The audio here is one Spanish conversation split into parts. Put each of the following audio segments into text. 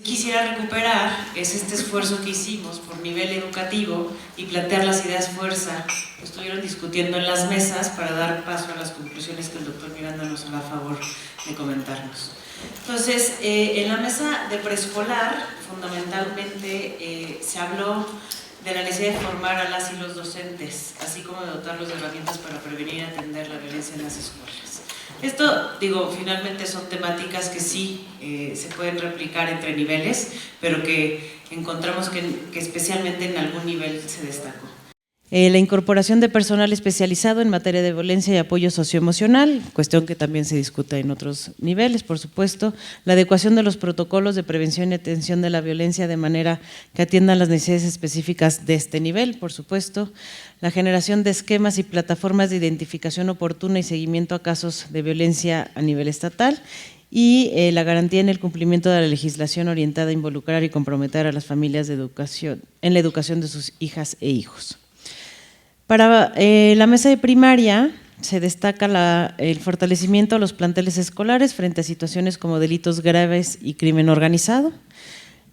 Quisiera recuperar es este esfuerzo que hicimos por nivel educativo y plantear las ideas fuerza que estuvieron discutiendo en las mesas para dar paso a las conclusiones que el doctor Miranda nos hará favor de comentarnos. Entonces, en la mesa de preescolar, fundamentalmente se habló de la necesidad de formar a las y los docentes, así como de dotarlos de herramientas para prevenir y atender la violencia en las escuelas. Esto, finalmente son temáticas que sí se pueden replicar entre niveles, pero que encontramos que especialmente en algún nivel se destacó. La incorporación de personal especializado en materia de violencia y apoyo socioemocional, cuestión que también se discute en otros niveles, por supuesto. La adecuación de los protocolos de prevención y atención de la violencia de manera que atiendan las necesidades específicas de este nivel, por supuesto. La generación de esquemas y plataformas de identificación oportuna y seguimiento a casos de violencia a nivel estatal. Y la garantía en el cumplimiento de la legislación orientada a involucrar y comprometer a las familias en la educación de sus hijas e hijos. Para la mesa de primaria se destaca el fortalecimiento a los planteles escolares frente a situaciones como delitos graves y crimen organizado,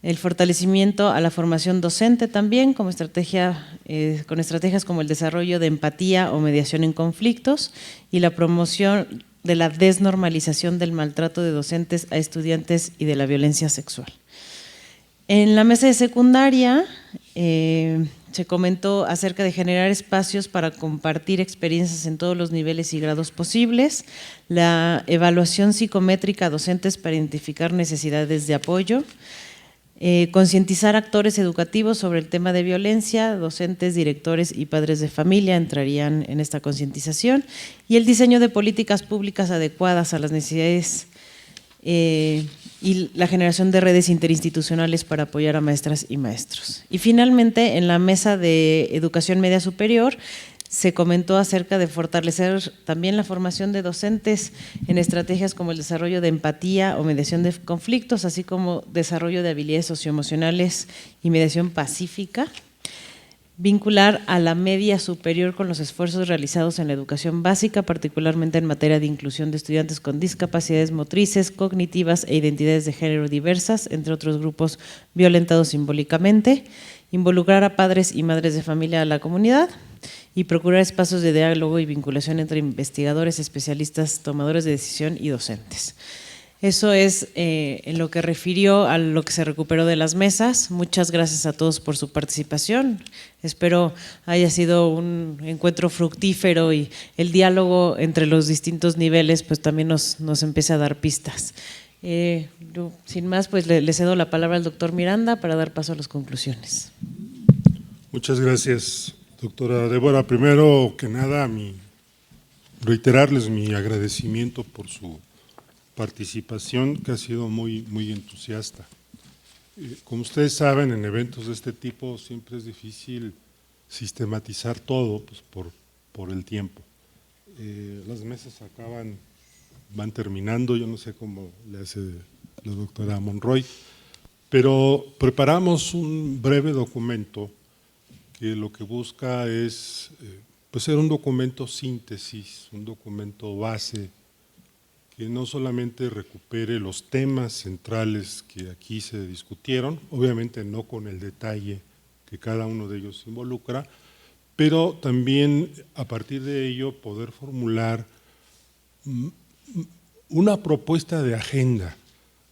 el fortalecimiento a la formación docente también como con estrategias como el desarrollo de empatía o mediación en conflictos y la promoción de la desnormalización del maltrato de docentes a estudiantes y de la violencia sexual. En la mesa de secundaria se comentó acerca de generar espacios para compartir experiencias en todos los niveles y grados posibles, la evaluación psicométrica a docentes para identificar necesidades de apoyo, concientizar actores educativos sobre el tema de violencia, docentes, directores y padres de familia entrarían en esta concientización, y el diseño de políticas públicas adecuadas a las necesidades y la generación de redes interinstitucionales para apoyar a maestras y maestros. Y finalmente, en la mesa de educación media superior, se comentó acerca de fortalecer también la formación de docentes en estrategias como el desarrollo de empatía o mediación de conflictos, así como desarrollo de habilidades socioemocionales y mediación pacífica. Vincular a la media superior con los esfuerzos realizados en la educación básica, particularmente en materia de inclusión de estudiantes con discapacidades motrices, cognitivas e identidades de género diversas, entre otros grupos violentados simbólicamente. Involucrar a padres y madres de familia a la comunidad y procurar espacios de diálogo y vinculación entre investigadores, especialistas, tomadores de decisión y docentes. Eso es en lo que refirió a lo que se recuperó de las mesas. Muchas gracias a todos por su participación. Espero haya sido un encuentro fructífero y el diálogo entre los distintos niveles pues también nos empiece a dar pistas. Sin más, pues le cedo la palabra al doctor Miranda para dar paso a las conclusiones. Muchas gracias, doctora Débora. Primero que nada, reiterarles mi agradecimiento por su participación, que ha sido muy entusiasta. Como ustedes saben, en eventos de este tipo siempre es difícil sistematizar todo pues, por el tiempo. Las mesas van terminando, yo no sé cómo le hace la doctora Monroy, pero preparamos un breve documento que lo que busca es pues ser un documento síntesis, un documento base, que no solamente recupere los temas centrales que aquí se discutieron, obviamente no con el detalle que cada uno de ellos involucra, pero también a partir de ello poder formular una propuesta de agenda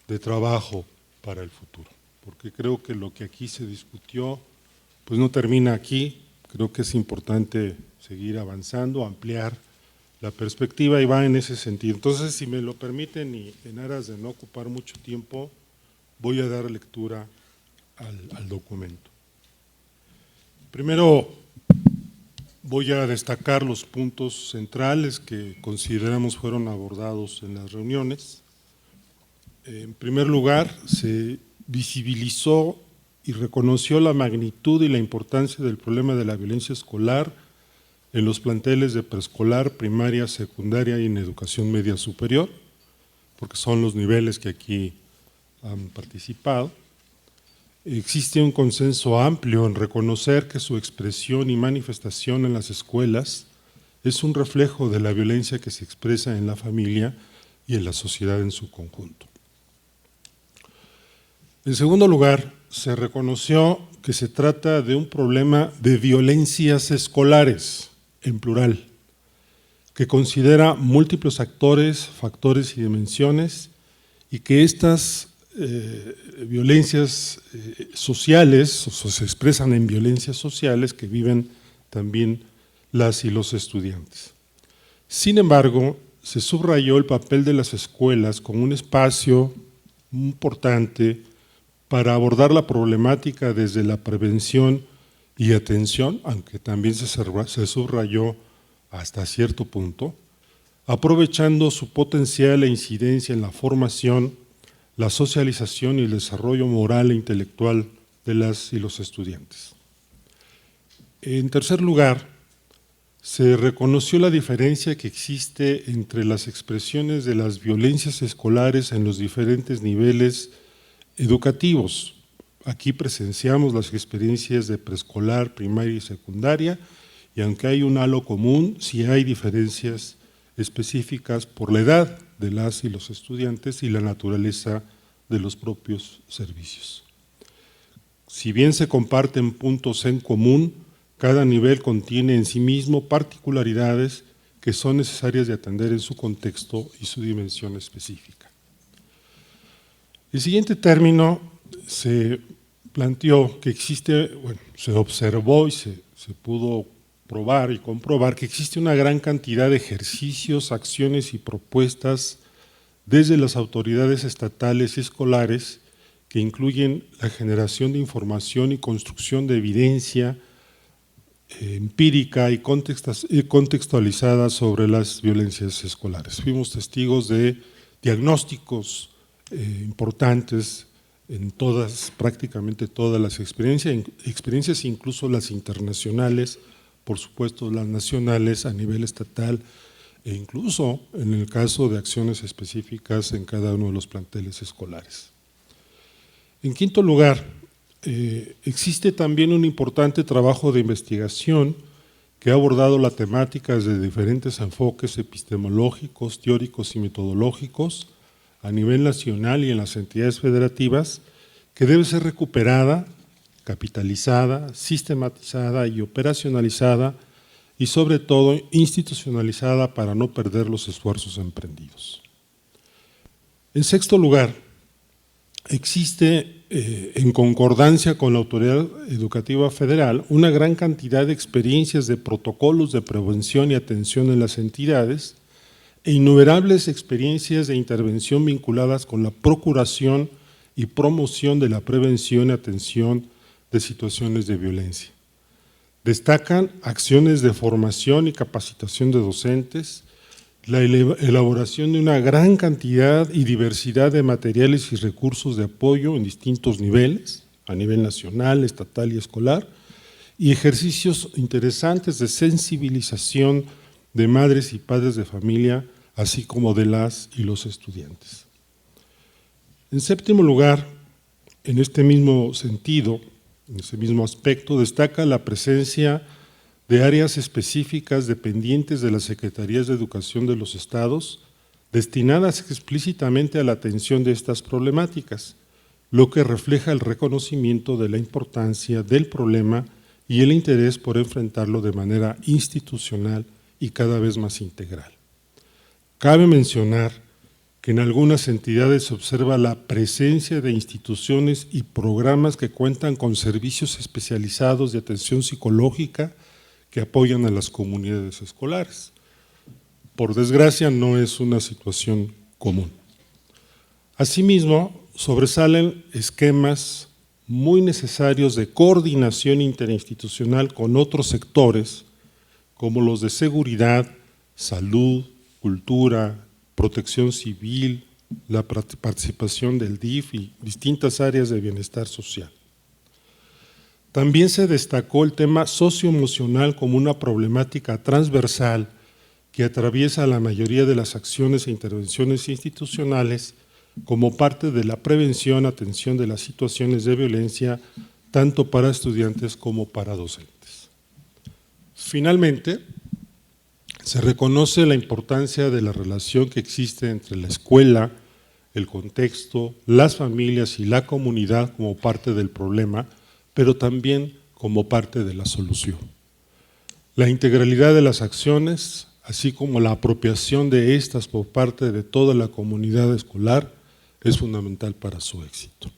de trabajo para el futuro, porque creo que lo que aquí se discutió pues no termina aquí, creo que es importante seguir avanzando, ampliar la perspectiva y va en ese sentido. Entonces, si me lo permiten y en aras de no ocupar mucho tiempo, voy a dar lectura al documento. Primero, voy a destacar los puntos centrales que consideramos fueron abordados en las reuniones. En primer lugar, se visibilizó y reconoció la magnitud y la importancia del problema de la violencia escolar en los planteles de preescolar, primaria, secundaria y en educación media superior, porque son los niveles que aquí han participado. Existe un consenso amplio en reconocer que su expresión y manifestación en las escuelas es un reflejo de la violencia que se expresa en la familia y en la sociedad en su conjunto. En segundo lugar, se reconoció que se trata de un problema de violencias escolares, en plural, que considera múltiples actores, factores y dimensiones, y que estas violencias sociales, o se expresan en violencias sociales que viven también las y los estudiantes. Sin embargo, se subrayó el papel de las escuelas como un espacio importante para abordar la problemática desde la prevención y atención, aunque también se subrayó hasta cierto punto, aprovechando su potencial e incidencia en la formación, la socialización y el desarrollo moral e intelectual de las y los estudiantes. En tercer lugar, se reconoció la diferencia que existe entre las expresiones de las violencias escolares en los diferentes niveles educativos. Aquí presenciamos las experiencias de preescolar, primaria y secundaria, y aunque hay un halo común, sí hay diferencias específicas por la edad de las y los estudiantes y la naturaleza de los propios servicios. Si bien se comparten puntos en común, cada nivel contiene en sí mismo particularidades que son necesarias de atender en su contexto y su dimensión específica. El siguiente término se planteó que existe, bueno, se observó y se pudo probar y comprobar que existe una gran cantidad de ejercicios, acciones y propuestas desde las autoridades estatales y escolares que incluyen la generación de información y construcción de evidencia empírica y contextualizada sobre las violencias escolares. Fuimos testigos de diagnósticos importantes en todas, prácticamente todas las experiencias, incluso las internacionales, por supuesto las nacionales a nivel estatal e incluso en el caso de acciones específicas en cada uno de los planteles escolares. En quinto lugar, existe también un importante trabajo de investigación que ha abordado la temática desde diferentes enfoques epistemológicos, teóricos y metodológicos a nivel nacional y en las entidades federativas, que debe ser recuperada, capitalizada, sistematizada y operacionalizada y sobre todo institucionalizada para no perder los esfuerzos emprendidos. En sexto lugar, existe en concordancia con la Autoridad Educativa Federal una gran cantidad de experiencias de protocolos de prevención y atención en las entidades e innumerables experiencias de intervención vinculadas con la procuración y promoción de la prevención y atención de situaciones de violencia. Destacan acciones de formación y capacitación de docentes, la elaboración de una gran cantidad y diversidad de materiales y recursos de apoyo en distintos niveles, a nivel nacional, estatal y escolar, y ejercicios interesantes de sensibilización de madres y padres de familia, así como de las y los estudiantes. En séptimo lugar, en este mismo sentido, en ese mismo aspecto, destaca la presencia de áreas específicas dependientes de las Secretarías de Educación de los estados, destinadas explícitamente a la atención de estas problemáticas, lo que refleja el reconocimiento de la importancia del problema y el interés por enfrentarlo de manera institucional y cada vez más integral. Cabe mencionar que en algunas entidades se observa la presencia de instituciones y programas que cuentan con servicios especializados de atención psicológica que apoyan a las comunidades escolares. Por desgracia, no es una situación común. Asimismo, sobresalen esquemas muy necesarios de coordinación interinstitucional con otros sectores, como los de seguridad, salud, cultura, protección civil, la participación del DIF y distintas áreas de bienestar social. También se destacó el tema socioemocional como una problemática transversal que atraviesa la mayoría de las acciones e intervenciones institucionales como parte de la prevención, atención de las situaciones de violencia, tanto para estudiantes como para docentes. Finalmente, se reconoce la importancia de la relación que existe entre la escuela, el contexto, las familias y la comunidad como parte del problema, pero también como parte de la solución. La integralidad de las acciones, así como la apropiación de estas por parte de toda la comunidad escolar, es fundamental para su éxito.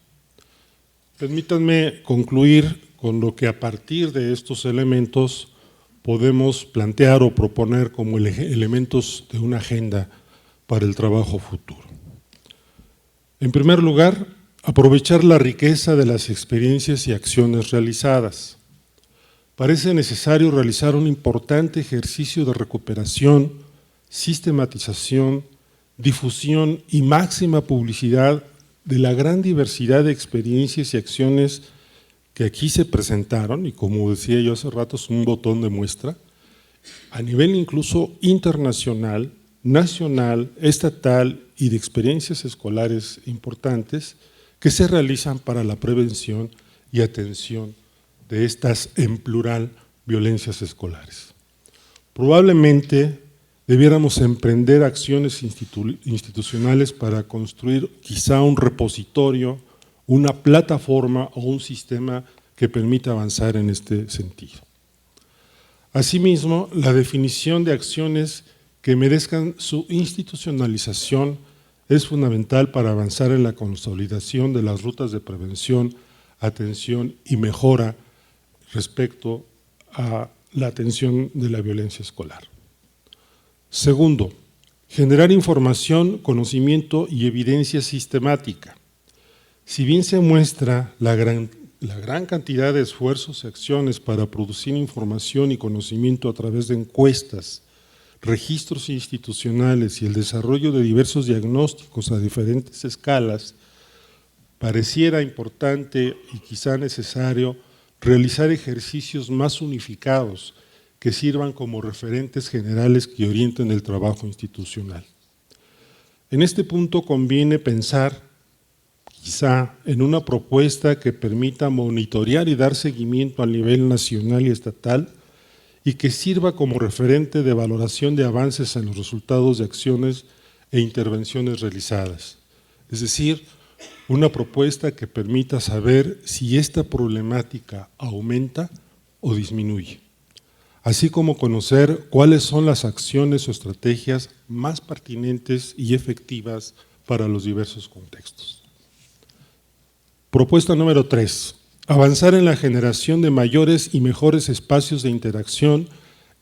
Permítanme concluir con lo que a partir de estos elementos podemos plantear o proponer como elementos de una agenda para el trabajo futuro. En primer lugar, aprovechar la riqueza de las experiencias y acciones realizadas. Parece necesario realizar un importante ejercicio de recuperación, sistematización, difusión y máxima publicidad de la gran diversidad de experiencias y acciones que aquí se presentaron, y como decía yo hace rato, es un botón de muestra, a nivel incluso internacional, nacional, estatal y de experiencias escolares importantes que se realizan para la prevención y atención de estas, en plural, violencias escolares. Probablemente debiéramos emprender acciones institucionales para construir quizá un repositorio, una plataforma o un sistema que permita avanzar en este sentido. Asimismo, la definición de acciones que merezcan su institucionalización es fundamental para avanzar en la consolidación de las rutas de prevención, atención y mejora respecto a la atención de la violencia escolar. Segundo, generar información, conocimiento y evidencia sistemática. Si bien se muestra la gran cantidad de esfuerzos y acciones para producir información y conocimiento a través de encuestas, registros institucionales y el desarrollo de diversos diagnósticos a diferentes escalas, pareciera importante y quizá necesario realizar ejercicios más unificados que sirvan como referentes generales que orienten el trabajo institucional. En este punto conviene pensar quizá en una propuesta que permita monitorear y dar seguimiento a nivel nacional y estatal y que sirva como referente de valoración de avances en los resultados de acciones e intervenciones realizadas. Es decir, una propuesta que permita saber si esta problemática aumenta o disminuye, así como conocer cuáles son las acciones o estrategias más pertinentes y efectivas para los diversos contextos. Propuesta número 3. Avanzar en la generación de mayores y mejores espacios de interacción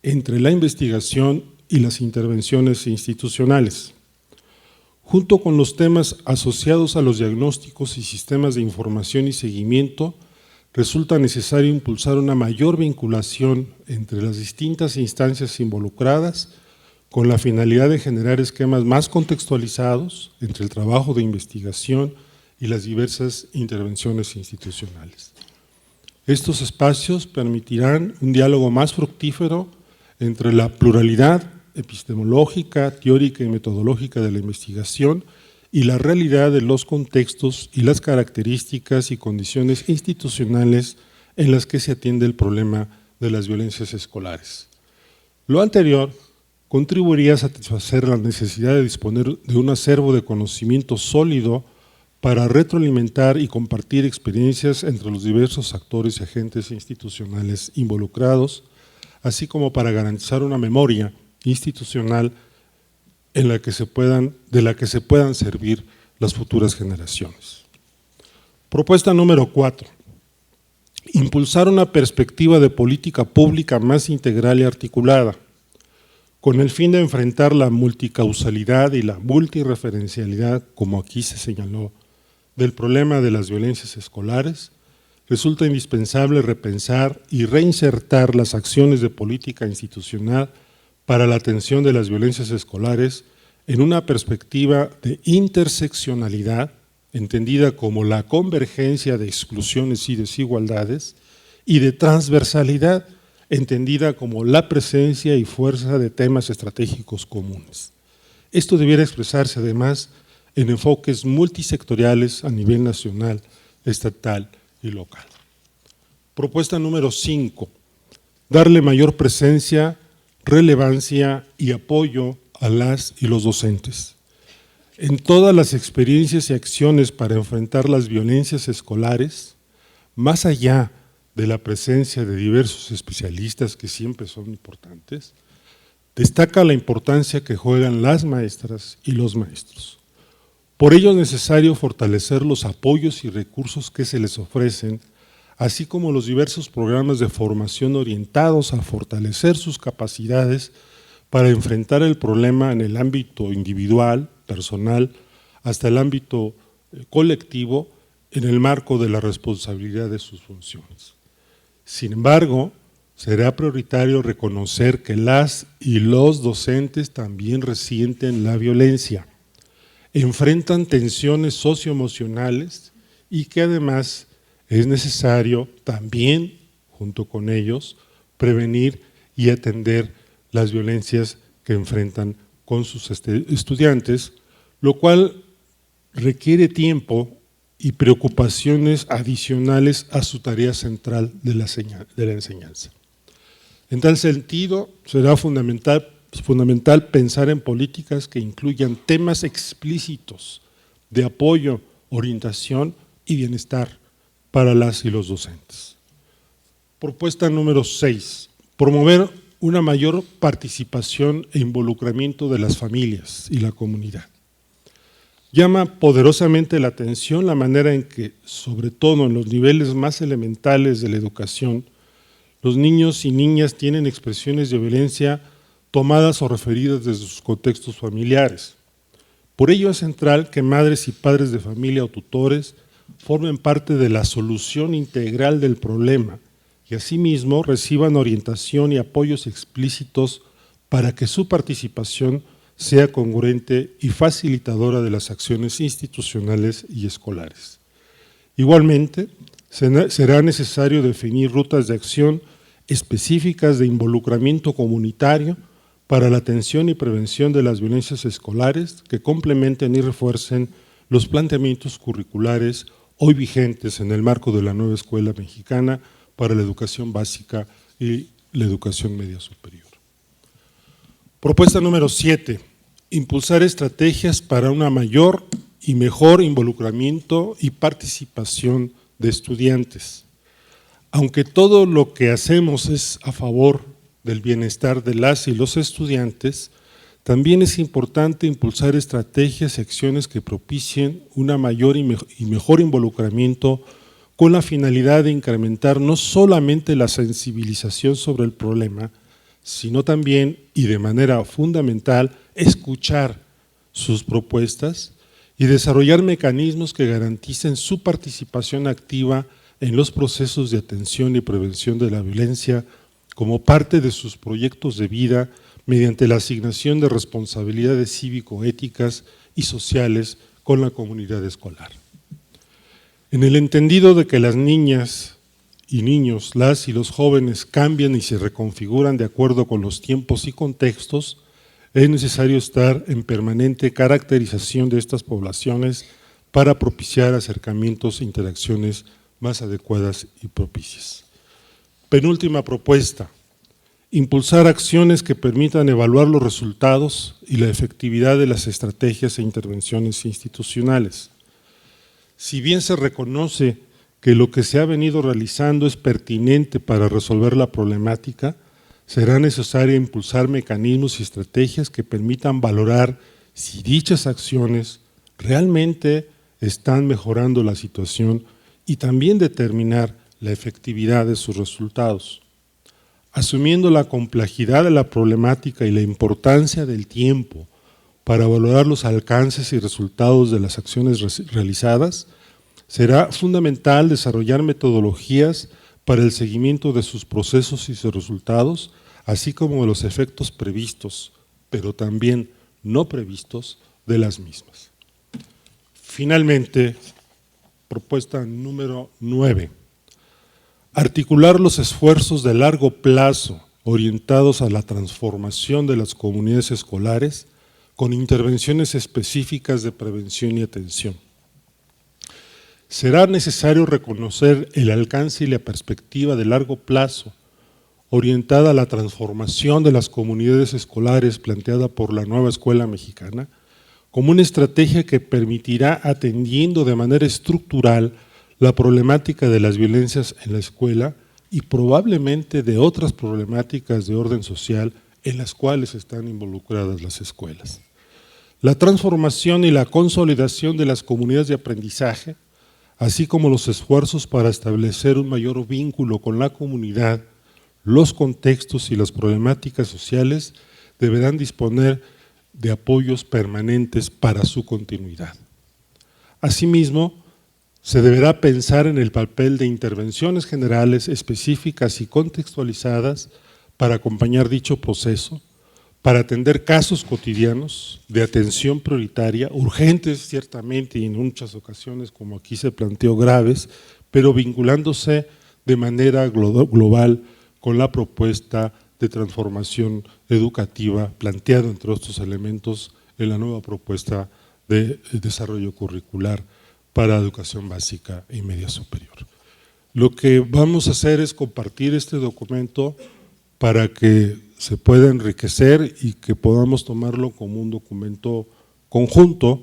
entre la investigación y las intervenciones institucionales. Junto con los temas asociados a los diagnósticos y sistemas de información y seguimiento, resulta necesario impulsar una mayor vinculación entre las distintas instancias involucradas con la finalidad de generar esquemas más contextualizados entre el trabajo de investigación y las diversas intervenciones institucionales. Estos espacios permitirán un diálogo más fructífero entre la pluralidad epistemológica, teórica y metodológica de la investigación y la realidad de los contextos y las características y condiciones institucionales en las que se atiende el problema de las violencias escolares. Lo anterior contribuiría a satisfacer la necesidad de disponer de un acervo de conocimiento sólido para retroalimentar y compartir experiencias entre los diversos actores y agentes institucionales involucrados, así como para garantizar una memoria institucional de la que se puedan servir las futuras generaciones. Propuesta número 4. Impulsar una perspectiva de política pública más integral y articulada, con el fin de enfrentar la multicausalidad y la multireferencialidad, como aquí se señaló, del problema de las violencias escolares. Resulta indispensable repensar y reinsertar las acciones de política institucional para la atención de las violencias escolares en una perspectiva de interseccionalidad, entendida como la convergencia de exclusiones y desigualdades, y de transversalidad, entendida como la presencia y fuerza de temas estratégicos comunes. Esto debiera expresarse además en enfoques multisectoriales a nivel nacional, estatal y local. Propuesta número 5. Darle mayor presencia, relevancia y apoyo a las y los docentes. en todas las experiencias y acciones para enfrentar las violencias escolares, más allá de la presencia de diversos especialistas que siempre son importantes, destaca la importancia que juegan las maestras y los maestros. Por ello es necesario fortalecer los apoyos y recursos que se les ofrecen, así como los diversos programas de formación orientados a fortalecer sus capacidades para enfrentar el problema en el ámbito individual, personal, hasta el ámbito colectivo, en el marco de la responsabilidad de sus funciones. Sin embargo, será prioritario reconocer que las y los docentes también resienten la violencia, enfrentan tensiones socioemocionales y que además es necesario también, junto con ellos, prevenir y atender las violencias que enfrentan con sus estudiantes, lo cual requiere tiempo y preocupaciones adicionales a su tarea central de la enseñanza. En tal sentido, será fundamental pensar en políticas que incluyan temas explícitos de apoyo, orientación y bienestar para las y los docentes. Propuesta número 6, promover una mayor participación e involucramiento de las familias y la comunidad. Llama poderosamente la atención la manera en que, sobre todo en los niveles más elementales de la educación, los niños y niñas tienen expresiones de violencia tomadas o referidas desde sus contextos familiares. Por ello es central que madres y padres de familia o tutores formen parte de la solución integral del problema y asimismo reciban orientación y apoyos explícitos para que su participación sea congruente y facilitadora de las acciones institucionales y escolares. Igualmente, será necesario definir rutas de acción específicas de involucramiento comunitario para la atención y prevención de las violencias escolares que complementen y refuercen los planteamientos curriculares hoy vigentes en el marco de la nueva Escuela Mexicana para la Educación Básica y la Educación Media Superior. Propuesta número 7. Impulsar estrategias para una mayor y mejor involucramiento y participación de estudiantes. Aunque todo lo que hacemos es a favor del bienestar de las y los estudiantes, también es importante impulsar estrategias y acciones que propicien una mayor y mejor involucramiento con la finalidad de incrementar no solamente la sensibilización sobre el problema, sino también, y de manera fundamental, escuchar sus propuestas y desarrollar mecanismos que garanticen su participación activa en los procesos de atención y prevención de la violencia como parte de sus proyectos de vida mediante la asignación de responsabilidades cívico-éticas y sociales con la comunidad escolar. En el entendido de que las niñas y niños, las y los jóvenes cambian y se reconfiguran de acuerdo con los tiempos y contextos, es necesario estar en permanente caracterización de estas poblaciones para propiciar acercamientos e interacciones más adecuadas y propicias. Penúltima propuesta, impulsar acciones que permitan evaluar los resultados y la efectividad de las estrategias e intervenciones institucionales. Si bien se reconoce que lo que se ha venido realizando es pertinente para resolver la problemática, será necesario impulsar mecanismos y estrategias que permitan valorar si dichas acciones realmente están mejorando la situación y también determinar la efectividad de sus resultados. Asumiendo la complejidad de la problemática y la importancia del tiempo para valorar los alcances y resultados de las acciones realizadas, será fundamental desarrollar metodologías para el seguimiento de sus procesos y sus resultados, así como de los efectos previstos, pero también no previstos de las mismas. Finalmente, propuesta número 9. Articular los esfuerzos de largo plazo orientados a la transformación de las comunidades escolares con intervenciones específicas de prevención y atención. Será necesario reconocer el alcance y la perspectiva de largo plazo orientada a la transformación de las comunidades escolares planteada por la nueva Escuela Mexicana como una estrategia que permitirá, atendiendo de manera estructural la problemática de las violencias en la escuela y probablemente de otras problemáticas de orden social en las cuales están involucradas las escuelas. La transformación y la consolidación de las comunidades de aprendizaje, así como los esfuerzos para establecer un mayor vínculo con la comunidad, los contextos y las problemáticas sociales deberán disponer de apoyos permanentes para su continuidad. Asimismo, se deberá pensar en el papel de intervenciones generales, específicas y contextualizadas para acompañar dicho proceso, para atender casos cotidianos de atención prioritaria, urgentes ciertamente y en muchas ocasiones, como aquí se planteó, graves, pero vinculándose de manera global con la propuesta de transformación educativa planteada entre otros elementos en la nueva propuesta de desarrollo curricular para educación básica y media superior. Lo que vamos a hacer es compartir este documento para que se pueda enriquecer y que podamos tomarlo como un documento conjunto.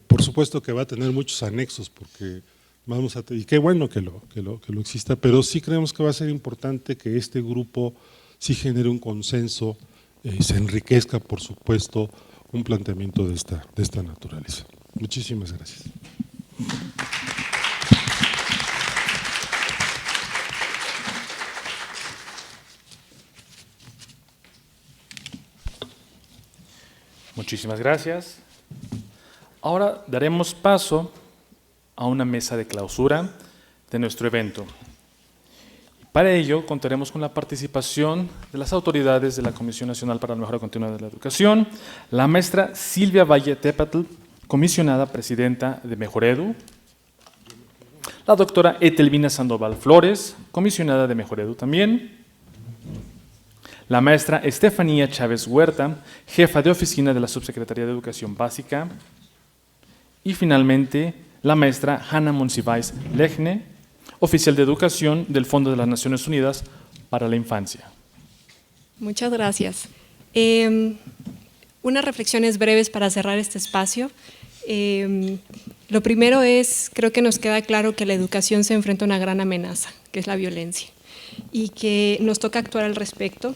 Por supuesto que va a tener muchos anexos porque vamos a, y qué bueno que lo exista, pero sí creemos que va a ser importante que este grupo sí genere un consenso y se enriquezca, por supuesto, un planteamiento de esta naturaleza. Muchísimas gracias. Muchísimas gracias. Ahora daremos paso a una mesa de clausura de nuestro evento. Para ello contaremos con la participación de las autoridades de la Comisión Nacional para la Mejora Continua de la Educación, la maestra Silvia Valle Tepatl, comisionada presidenta de Mejoredu, la doctora Etelvina Sandoval Flores, comisionada de Mejoredu también, la maestra Estefanía Chávez Huerta, jefa de oficina de la Subsecretaría de Educación Básica, y finalmente la maestra Hanna Monsiváis Lejne, oficial de Educación del Fondo de las Naciones Unidas para la Infancia. Muchas gracias. Unas reflexiones breves para cerrar este espacio. Lo primero es, creo que nos queda claro que la educación se enfrenta a una gran amenaza, que es la violencia, y que nos toca actuar al respecto.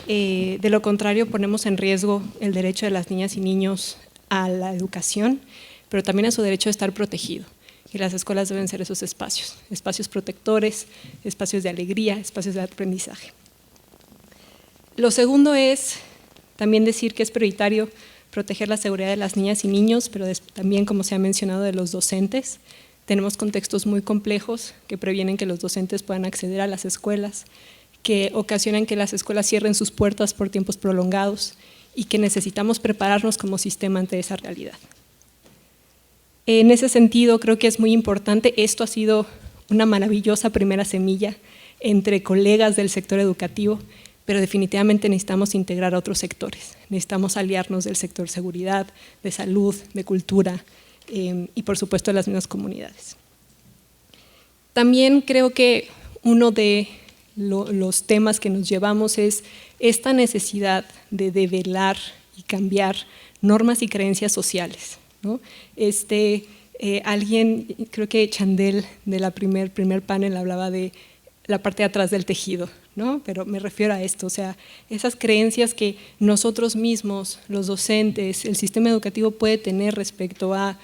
De lo contrario, ponemos en riesgo el derecho de las niñas y niños a la educación, pero también a su derecho a estar protegido. Y las escuelas deben ser esos espacios, espacios protectores, espacios de alegría, espacios de aprendizaje. Lo segundo es también decir que es prioritario proteger la seguridad de las niñas y niños, pero también, como se ha mencionado, de los docentes. Tenemos contextos muy complejos que previenen que los docentes puedan acceder a las escuelas, que ocasionan que las escuelas cierren sus puertas por tiempos prolongados y que necesitamos prepararnos como sistema ante esa realidad. En ese sentido, creo que es muy importante, esto ha sido una maravillosa primera semilla entre colegas del sector educativo, pero definitivamente necesitamos integrar a otros sectores, necesitamos aliarnos del sector seguridad, de salud, de cultura y por supuesto de las mismas comunidades. También creo que uno de los temas que nos llevamos es esta necesidad de develar y cambiar normas y creencias sociales, ¿no? Alguien, creo que Chandel de la primer panel hablaba de la parte de atrás del tejido, ¿no? Pero me refiero a esto, o sea, esas creencias que nosotros mismos, los docentes, el sistema educativo puede tener respecto a,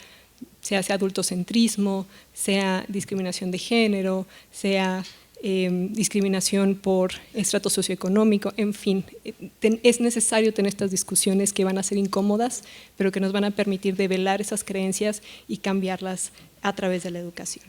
sea adultocentrismo, sea discriminación de género, sea discriminación por estrato socioeconómico, en fin, es necesario tener estas discusiones que van a ser incómodas, pero que nos van a permitir develar esas creencias y cambiarlas a través de la educación.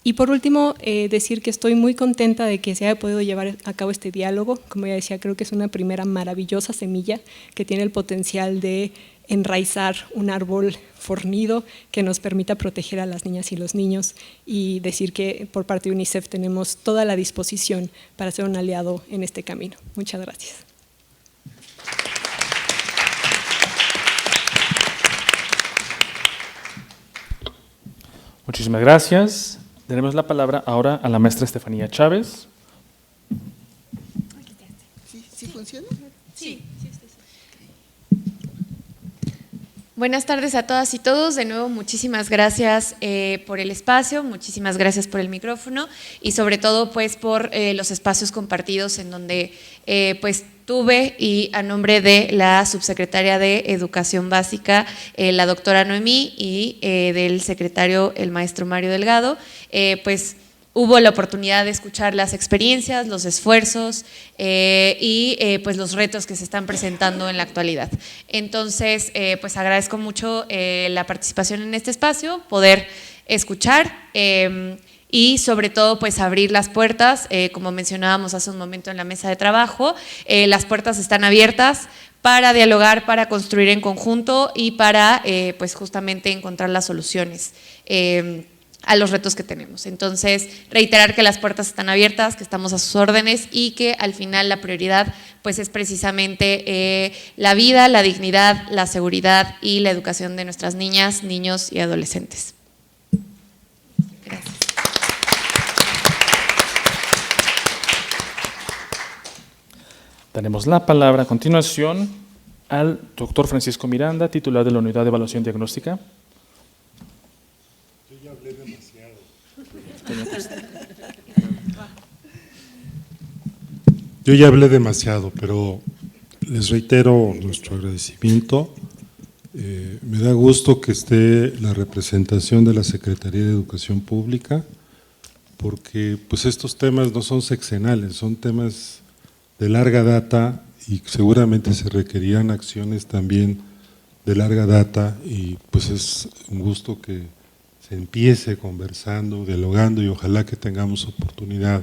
Y por último, decir que estoy muy contenta de que se haya podido llevar a cabo este diálogo. Como ya decía, creo que es una primera maravillosa semilla que tiene el potencial de enraizar un árbol fornido que nos permita proteger a las niñas y los niños, y decir que por parte de UNICEF tenemos toda la disposición para ser un aliado en este camino. Muchas gracias. Muchísimas gracias. Tenemos la palabra ahora a la maestra Estefanía Chávez. ¿Sí funciona? Sí. Buenas tardes a todas y todos. De nuevo, muchísimas gracias por el espacio, muchísimas gracias por el micrófono y sobre todo pues por los espacios compartidos en donde pues tuve y a nombre de la subsecretaria de Educación Básica, la doctora Noemí, y del secretario, el maestro Mario Delgado, pues hubo la oportunidad de escuchar las experiencias, los esfuerzos y pues los retos que se están presentando en la actualidad. Entonces, pues agradezco mucho la participación en este espacio, poder escuchar y sobre todo pues abrir las puertas, como mencionábamos hace un momento en la mesa de trabajo, las puertas están abiertas para dialogar, para construir en conjunto y para pues justamente encontrar las soluciones a los retos que tenemos. Entonces, reiterar que las puertas están abiertas, que estamos a sus órdenes y que al final la prioridad pues es precisamente la vida, la dignidad, la seguridad y la educación de nuestras niñas, niños y adolescentes. Gracias. Daremos la palabra a continuación al doctor Francisco Miranda, titular de la Unidad de Evaluación Diagnóstica. Yo ya hablé demasiado, pero les reitero nuestro agradecimiento. Me da gusto que esté la representación de la Secretaría de Educación Pública, porque pues estos temas no son sexenales, son temas de larga data y seguramente se requerían acciones también de larga data, y pues es un gusto que se empiece conversando, dialogando, y ojalá que tengamos oportunidad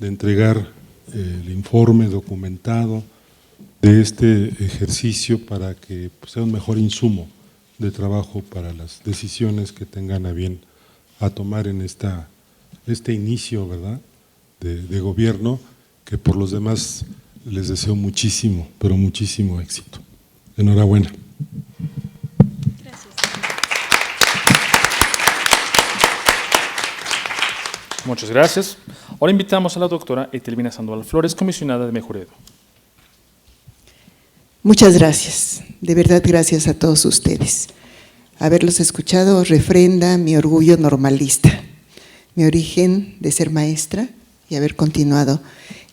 de entregar el informe documentado de este ejercicio para que pues, sea un mejor insumo de trabajo para las decisiones que tengan a bien a tomar en este inicio, ¿verdad?, de gobierno, que por los demás les deseo muchísimo, pero muchísimo éxito. Enhorabuena. Muchas gracias. Ahora invitamos a la doctora Etelvina Sandoval Flores, comisionada de Mejoredo. Muchas gracias, de verdad gracias a todos ustedes. Haberlos escuchado refrenda mi orgullo normalista, mi origen de ser maestra y haber continuado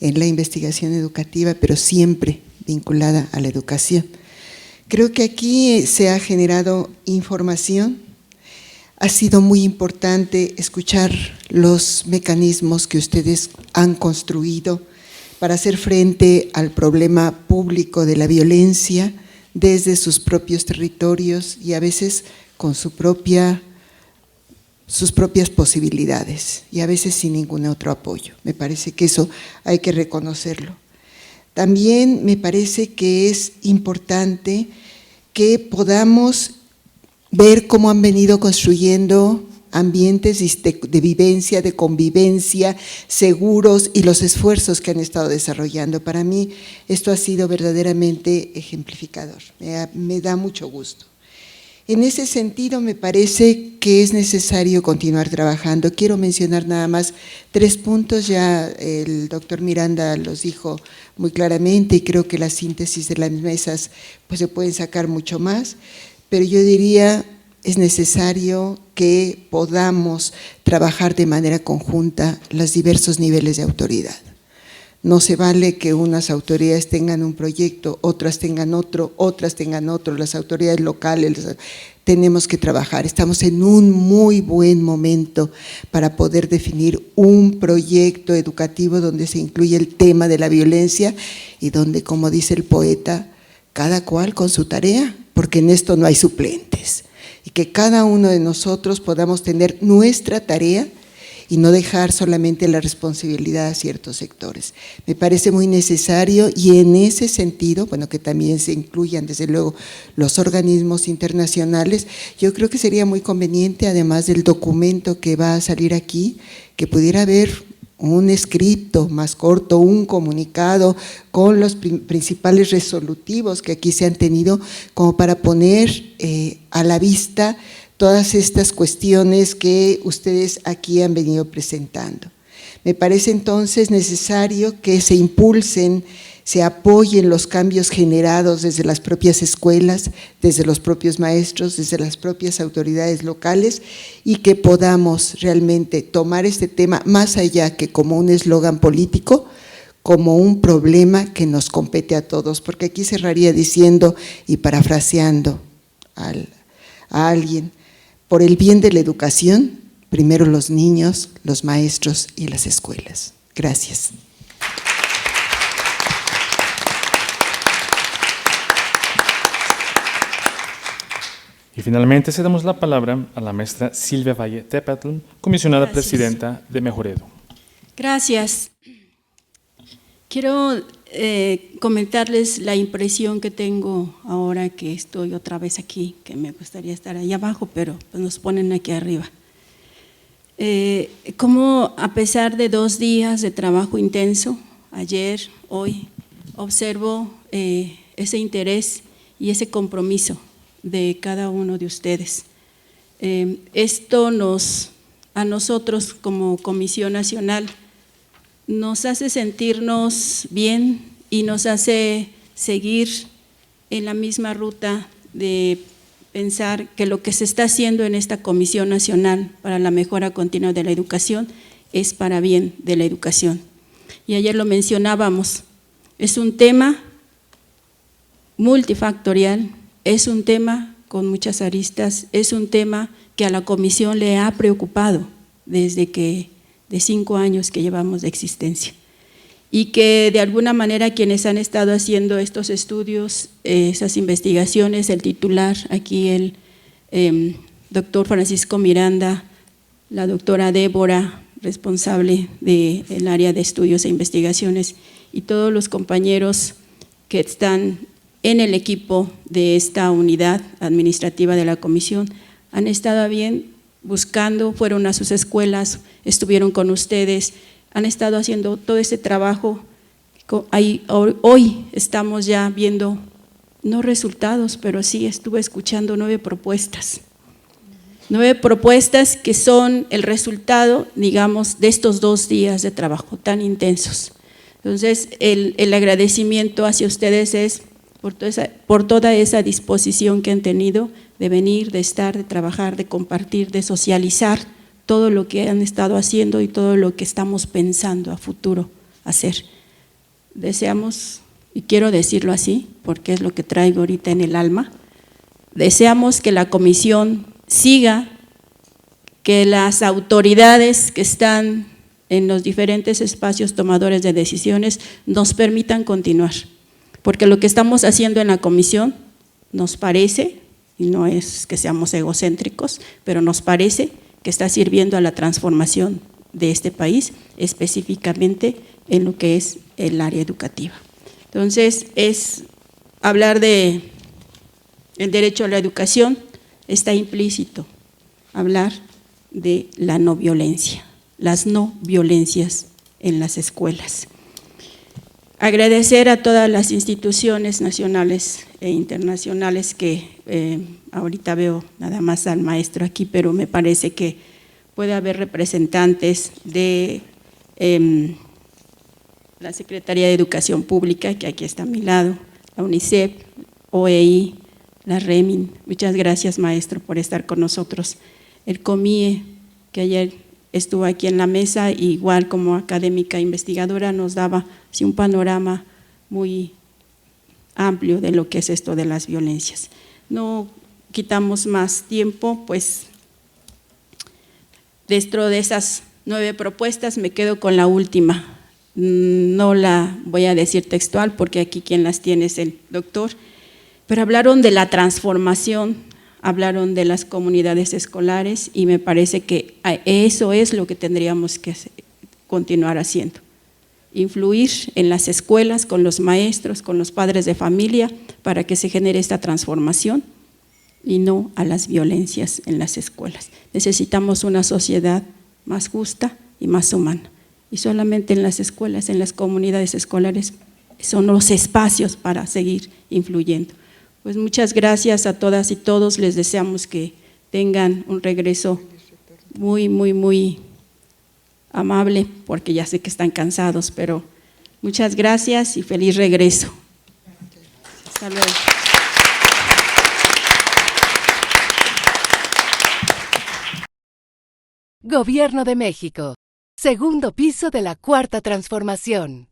en la investigación educativa, pero siempre vinculada a la educación. Creo que aquí se ha generado información. Ha sido muy importante escuchar los mecanismos que ustedes han construido para hacer frente al problema público de la violencia desde sus propios territorios y a veces con sus propias posibilidades y a veces sin ningún otro apoyo. Me parece que eso hay que reconocerlo. También me parece que es importante que podamos ver cómo han venido construyendo ambientes de vivencia, de convivencia, seguros y los esfuerzos que han estado desarrollando. Para mí esto ha sido verdaderamente ejemplificador, me da mucho gusto. En ese sentido me parece que es necesario continuar trabajando. Quiero mencionar nada más 3 puntos, ya el doctor Miranda los dijo muy claramente y creo que la síntesis de las mesas pues se pueden sacar mucho más. Pero yo diría, es necesario que podamos trabajar de manera conjunta los diversos niveles de autoridad. No se vale que unas autoridades tengan un proyecto, otras tengan otro, las autoridades locales, tenemos que trabajar. Estamos en un muy buen momento para poder definir un proyecto educativo donde se incluye el tema de la violencia y donde, como dice el poeta, cada cual con su tarea, porque en esto no hay suplentes, y que cada uno de nosotros podamos tener nuestra tarea y no dejar solamente la responsabilidad a ciertos sectores. Me parece muy necesario y en ese sentido, bueno, que también se incluyan desde luego los organismos internacionales, yo creo que sería muy conveniente, además del documento que va a salir aquí, que pudiera haber un escrito más corto, un comunicado con los principales resolutivos que aquí se han tenido, como para poner a la vista todas estas cuestiones que ustedes aquí han venido presentando. Me parece entonces necesario que se impulsen se apoyen los cambios generados desde las propias escuelas, desde los propios maestros, desde las propias autoridades locales, y que podamos realmente tomar este tema más allá que como un eslogan político, como un problema que nos compete a todos, porque aquí cerraría diciendo y parafraseando a alguien: por el bien de la educación, primero los niños, los maestros y las escuelas. Gracias. Y finalmente cedemos la palabra a la maestra Silvia Valle Tepetl, comisionada Gracias. presidenta de Mejoredo. Gracias. Quiero comentarles la impresión que tengo ahora que estoy otra vez aquí, que me gustaría estar ahí abajo, pero pues nos ponen aquí arriba. Como a pesar de 2 días de trabajo intenso, ayer, hoy, observo ese interés y ese compromiso de cada uno de ustedes. Esto a nosotros como Comisión Nacional nos hace sentirnos bien y nos hace seguir en la misma ruta de pensar que lo que se está haciendo en esta Comisión Nacional para la Mejora Continua de la Educación es para bien de la educación. Y ayer lo mencionábamos, es un tema multifactorial, es un tema con muchas aristas, es un tema que a la Comisión le ha preocupado desde de 5 años que llevamos de existencia, y que de alguna manera quienes han estado haciendo estos estudios, esas investigaciones, el titular, aquí el doctor Francisco Miranda, la doctora Débora, responsable del área de estudios e investigaciones, y todos los compañeros que están en el equipo de esta unidad administrativa de la comisión, han estado bien buscando, fueron a sus escuelas, estuvieron con ustedes, han estado haciendo todo ese trabajo. Hoy estamos ya viendo, no resultados, pero sí estuve escuchando 9 propuestas. 9 propuestas que son el resultado, digamos, de estos 2 días de trabajo tan intensos. Entonces, el agradecimiento hacia ustedes es por toda esa disposición que han tenido de venir, de estar, de trabajar, de compartir, de socializar todo lo que han estado haciendo y todo lo que estamos pensando a futuro hacer. Deseamos, y quiero decirlo así, porque es lo que traigo ahorita en el alma, deseamos que la comisión siga, que las autoridades que están en los diferentes espacios tomadores de decisiones nos permitan continuar, porque lo que estamos haciendo en la comisión nos parece, y no es que seamos egocéntricos, pero nos parece que está sirviendo a la transformación de este país, específicamente en lo que es el área educativa. Entonces, es hablar de el derecho a la educación, está implícito hablar de la no violencia, las no violencias en las escuelas. Agradecer a todas las instituciones nacionales e internacionales que ahorita veo nada más al maestro aquí, pero me parece que puede haber representantes de la Secretaría de Educación Pública, que aquí está a mi lado, la UNICEF, OEI, la REMIN. Muchas gracias, maestro, por estar con nosotros. El COMIE, que ayer estuvo aquí en la mesa, igual como académica investigadora, nos daba así un panorama muy amplio de lo que es esto de las violencias. No quitamos más tiempo, pues dentro de esas 9 propuestas me quedo con la última. No la voy a decir textual porque aquí quien las tiene es el doctor, pero hablaron de la transformación, hablaron de las comunidades escolares y me parece que eso es lo que tendríamos que continuar haciendo. Influir en las escuelas, con los maestros, con los padres de familia, para que se genere esta transformación y no a las violencias en las escuelas. Necesitamos una sociedad más justa y más humana. Y solamente en las escuelas, en las comunidades escolares, son los espacios para seguir influyendo. Pues muchas gracias a todas y todos, les deseamos que tengan un regreso muy, muy, muy amable, porque ya sé que están cansados, pero Muchas gracias y feliz regreso. Hasta luego. Gobierno de México. Segundo piso de la Cuarta Transformación.